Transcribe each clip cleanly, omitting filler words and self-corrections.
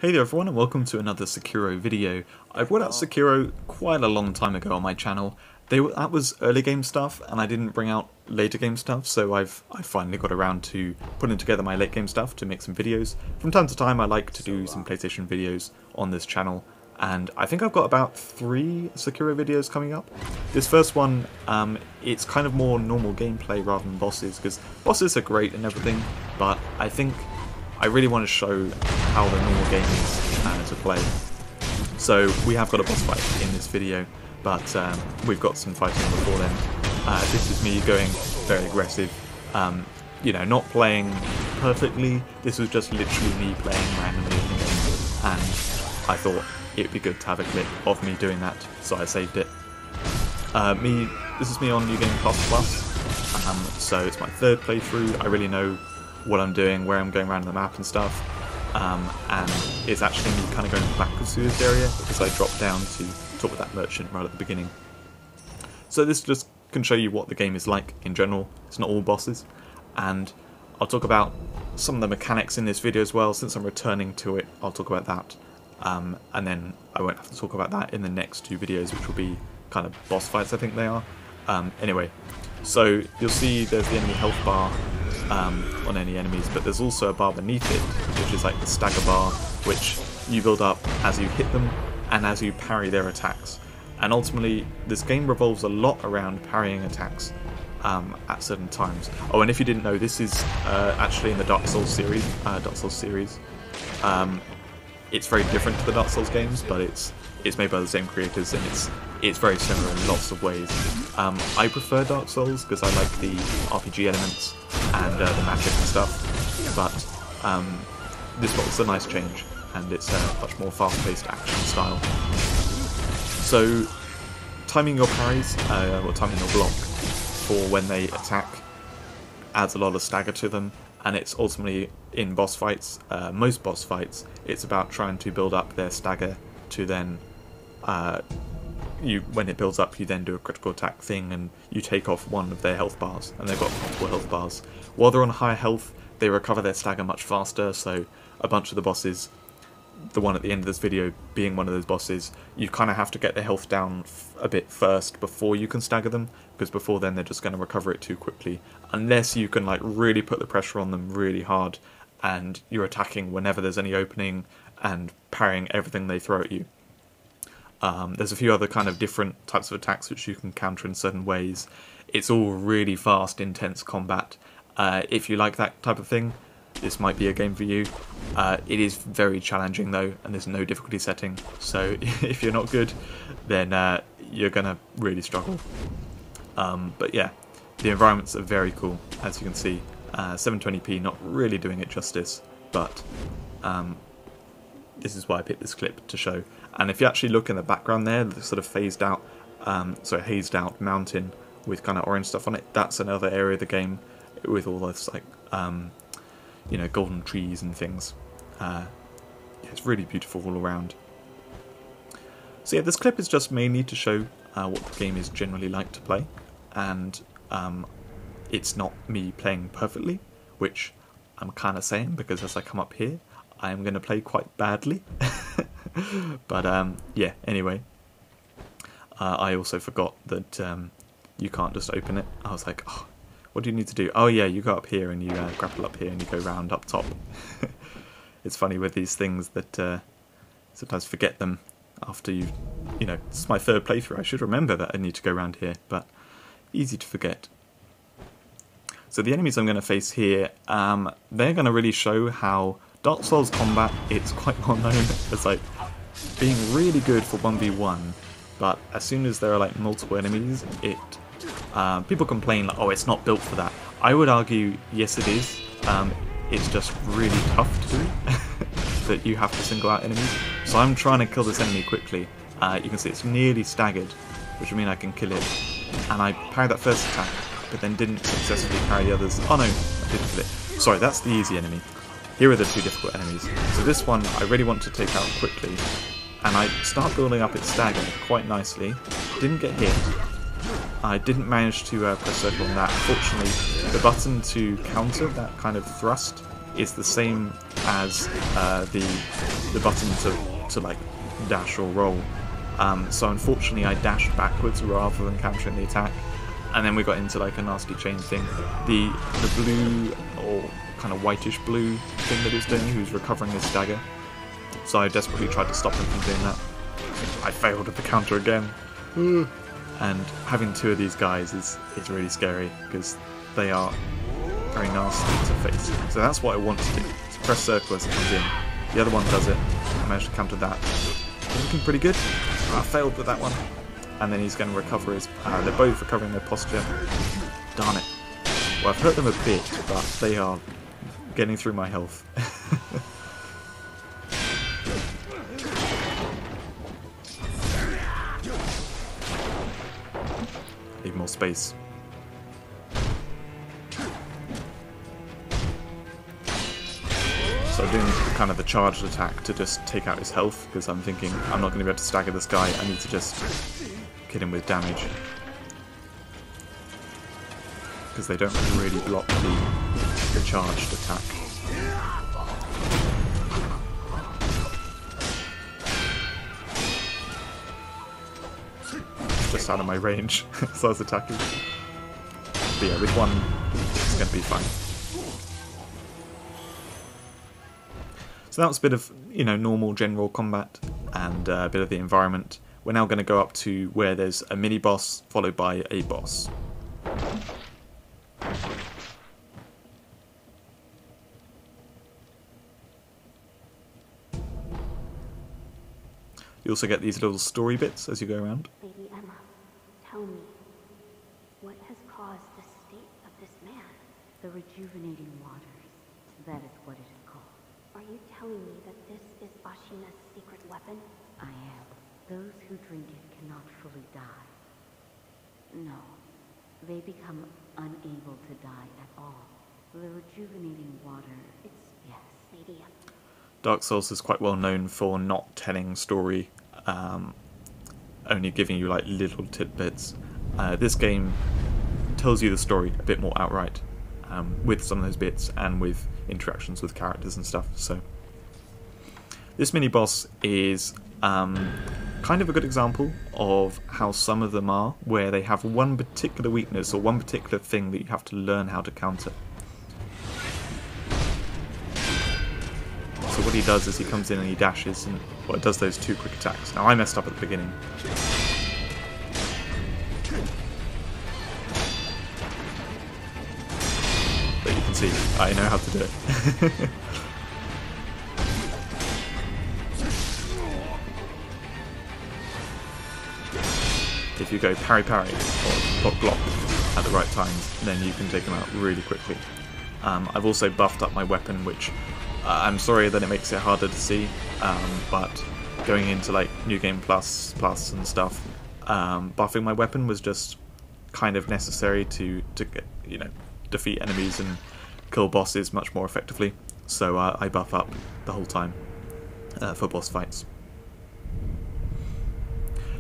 Hey there everyone and welcome to another Sekiro video. I brought out Sekiro quite a long time ago on my channel. That was early game stuff and I didn't bring out later game stuff, so I finally got around to putting together my late game stuff to make some videos. From time to time I like to do some PlayStation videos on this channel, and I think I've got about 3 Sekiro videos coming up. This first one, it's kind of more normal gameplay rather than bosses, because bosses are great and everything, but I think I really want to show how the normal game is to play. So we have got a boss fight in this video, but we've got some fighting before then. This is me going very aggressive, you know, not playing perfectly. This was just literally me playing randomly in the game, and I thought it would be good to have a clip of me doing that, so I saved it. This is me on New Game Plus, so it's my 3rd playthrough. I really know what I'm doing, where I'm going around the map and stuff, and it's actually me kind of going backwards through this area because I dropped down to talk with that merchant right at the beginning. So this just can show you what the game is like in general. It's not all bosses, and I'll talk about some of the mechanics in this video as well. Since I'm returning to it, I'll talk about that, and then I won't have to talk about that in the next 2 videos, which will be kind of boss fights, I think they are. Anyway, so you'll see there's the enemy health bar on any enemies, but there's also a bar beneath it, which is like the stagger bar, which you build up as you hit them and as you parry their attacks. And ultimately, this game revolves a lot around parrying attacks at certain times. Oh, and if you didn't know, this is actually in the Dark Souls series. It's very different to the Dark Souls games, but it's made by the same creators, and it's very similar in lots of ways. I prefer Dark Souls because I like the RPG elements and the magic and stuff, but this was a nice change, and it's a much more fast-paced action style. So timing your parries, or timing your block for when they attack adds a lot of stagger to them, and it's ultimately in boss fights, most boss fights, it's about trying to build up their stagger to then when it builds up, you then do a critical attack thing and you take off one of their health bars, and they've got multiple health bars. While they're on high health, they recover their stagger much faster, so a bunch of the bosses, the one at the end of this video being one of those bosses, you kind of have to get their health down a bit first before you can stagger them, because before then they're just going to recover it too quickly, unless you can like really put the pressure on them really hard and you're attacking whenever there's any opening and parrying everything they throw at you. There's a few other kind of different types of attacks which you can counter in certain ways. It's all really fast, intense combat. If you like that type of thing, this might be a game for you. It is very challenging though, and there's no difficulty setting, so if you're not good, then you're gonna really struggle. But yeah, the environments are very cool, as you can see. 720p not really doing it justice, but this is why I picked this clip to show. And if you actually look in the background there, the sort of hazed out mountain with kind of orange stuff on it, that's another area of the game with all this like you know, golden trees and things. Yeah, it's really beautiful all around. So yeah, this clip is just mainly to show what the game is generally like to play, and it's not me playing perfectly, which I'm kind of saying because as I come up here, I am going to play quite badly. But yeah, anyway, I also forgot that you can't just open it. I was like, oh, what do you need to do? Oh yeah, you go up here and you grapple up here and you go round up top. It's funny with these things that sometimes forget them after you know, this is my 3rd playthrough. I should remember that I need to go around here, but easy to forget. So the enemies I'm going to face here, they're going to really show how Dark Souls combat, it's quite well known as like being really good for 1v1, but as soon as there are like multiple enemies, people complain like, oh, it's not built for that. I would argue, yes it is. It's just really tough to do that you have to single out enemies. So I'm trying to kill this enemy quickly. You can see it's nearly staggered, which would mean I can kill it. And I parried that first attack, but then didn't successfully parry the others. Oh no, I didn't kill it. Sorry, that's the easy enemy. Here are the 2 difficult enemies. So this one I really want to take out quickly, and I start building up its stagger quite nicely. Didn't get hit. I didn't manage to press circle on that. Fortunately, the button to counter that kind of thrust is the same as the button to like dash or roll. So unfortunately I dashed backwards rather than countering the attack, and then we got into like a nasty chain thing. The blue, or kind of whitish blue thing that he was doing, he was recovering his dagger, so I desperately tried to stop him from doing that. I failed at the counter again. And having two of these guys is really scary, because they are very nasty to face. So that's what I want to do. So press circle as it comes in. The other one does it. I managed to counter that. Looking pretty good. I failed with that one. And then he's going to recover his... they're both recovering their posture. Darn it. Well, I've hurt them a bit, but they are getting through my health. Leave more space. So I'm doing kind of the charged attack to just take out his health, because I'm thinking I'm not going to be able to stagger this guy, I need to just hit him with damage. Because they don't really block the charged attack. Just out of my range, so I was attacking. But yeah, with one, it's going to be fine. So that was a bit of, normal general combat and a bit of the environment. We're now going to go up to where there's a mini-boss followed by a boss. You also get these little story bits as you go around. Lady Emma, tell me, what has caused the state of this man? The rejuvenating waters. That is what it is called. Are you telling me that this is Ashina's secret weapon? I am. Those who drink it cannot fully die. No. They become unable to die at all. The rejuvenating water, yes. Lady Emma. Dark Souls is quite well known for not telling story, only giving you like little tidbits. This game tells you the story a bit more outright, with some of those bits and with interactions with characters and stuff. So this mini boss is kind of a good example of how some of them are, where they have one particular weakness or one particular thing that you have to learn how to counter. So what he does is he comes in and he dashes and does those two quick attacks. Now I messed up at the beginning. But you can see, I know how to do it. If you go parry parry or block block at the right times, then you can take them out really quickly. I've also buffed up my weapon, which I'm sorry that it makes it harder to see, but going into like New Game Plus and stuff, buffing my weapon was just kind of necessary to get, defeat enemies and kill bosses much more effectively. So I buff up the whole time for boss fights.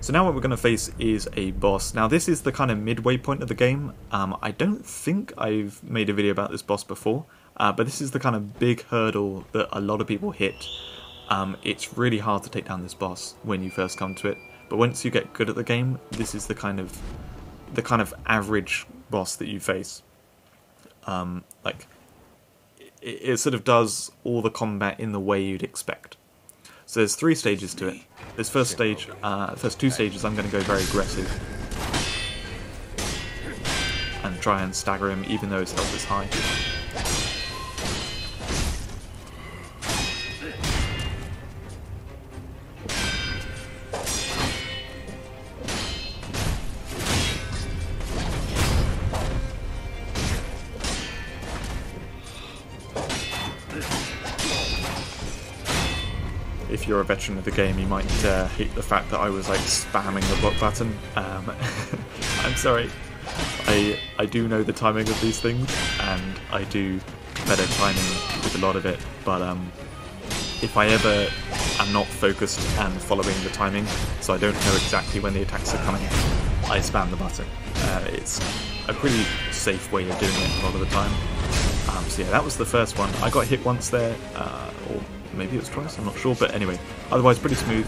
So now what we're going to face is a boss. Now this is the kind of midway point of the game. I don't think I've made a video about this boss before, but this is the kind of big hurdle that a lot of people hit. It's really hard to take down this boss when you first come to it, but once you get good at the game, this is the kind of average boss that you face. Like it sort of does all the combat in the way you'd expect. So there's 3 stages to it. This first stage, first 2 stages, I'm going to go very aggressive and try and stagger him, even though his health is high. If you're a veteran of the game, you might hate the fact that I was like spamming the block button. I'm sorry. I do know the timing of these things, and I do better timing with a lot of it, but if I ever am not focused and following the timing, so I don't know exactly when the attacks are coming, I spam the button. It's a pretty safe way of doing it a lot of the time. So yeah, that was the first one. I got hit once there, or maybe it was twice, I'm not sure, but anyway, otherwise pretty smooth.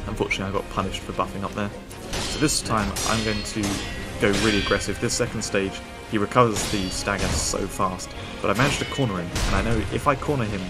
Unfortunately I got punished for buffing up there. So this time I'm going to go really aggressive. This second stage, he recovers the stagger so fast, but I managed to corner him, and I know if I corner him,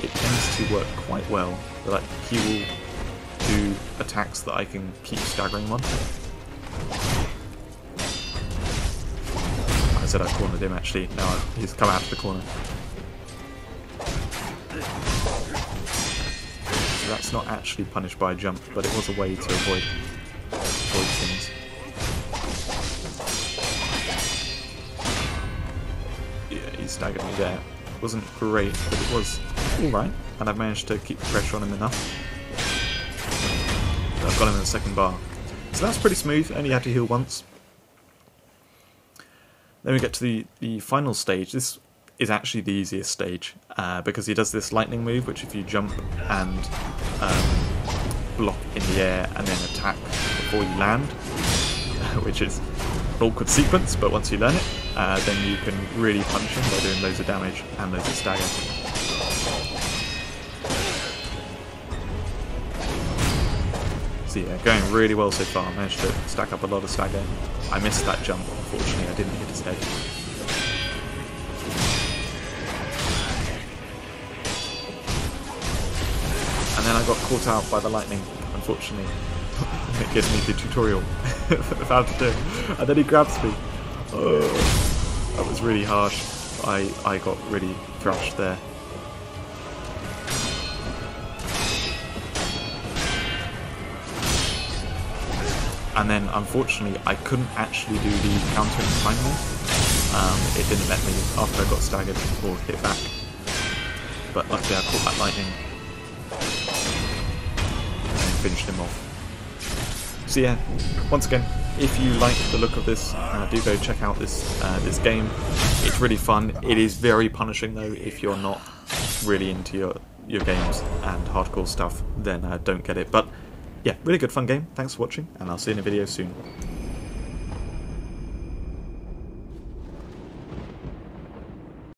it tends to work quite well. Like, he will do attacks that I can keep staggering him on. I said I cornered him actually, now he's come out of the corner. So that's not actually punished by a jump, but it was a way to avoid things. Yeah, he staggered me there. It wasn't great, but it was alright, and I've managed to keep the pressure on him enough. So I've got him in the second bar. So that's pretty smooth, only had to heal once. Then we get to the final stage. This is actually the easiest stage, because he does this lightning move, which if you jump and block in the air and then attack before you land, which is an awkward sequence, but once you learn it, then you can really punish him by doing loads of damage and loads of stagger. So yeah, going really well so far. I managed to stack up a lot of stagger. I missed that jump, unfortunately. I didn't hit his head. And then I got caught out by the lightning, unfortunately. It gives me the tutorial of how to do it. And then he grabs me. Oh, that was really harsh. I got really thrashed there. And then, unfortunately, I couldn't actually do the counter in time there. It didn't let me after I got staggered or hit back. But luckily I caught that lightning and then finished him off. So yeah, once again, if you like the look of this, do go check out this game. It's really fun. It is very punishing though. If you're not really into your games and hardcore stuff, then don't get it. But yeah, really good fun game. Thanks for watching, and I'll see you in a video soon.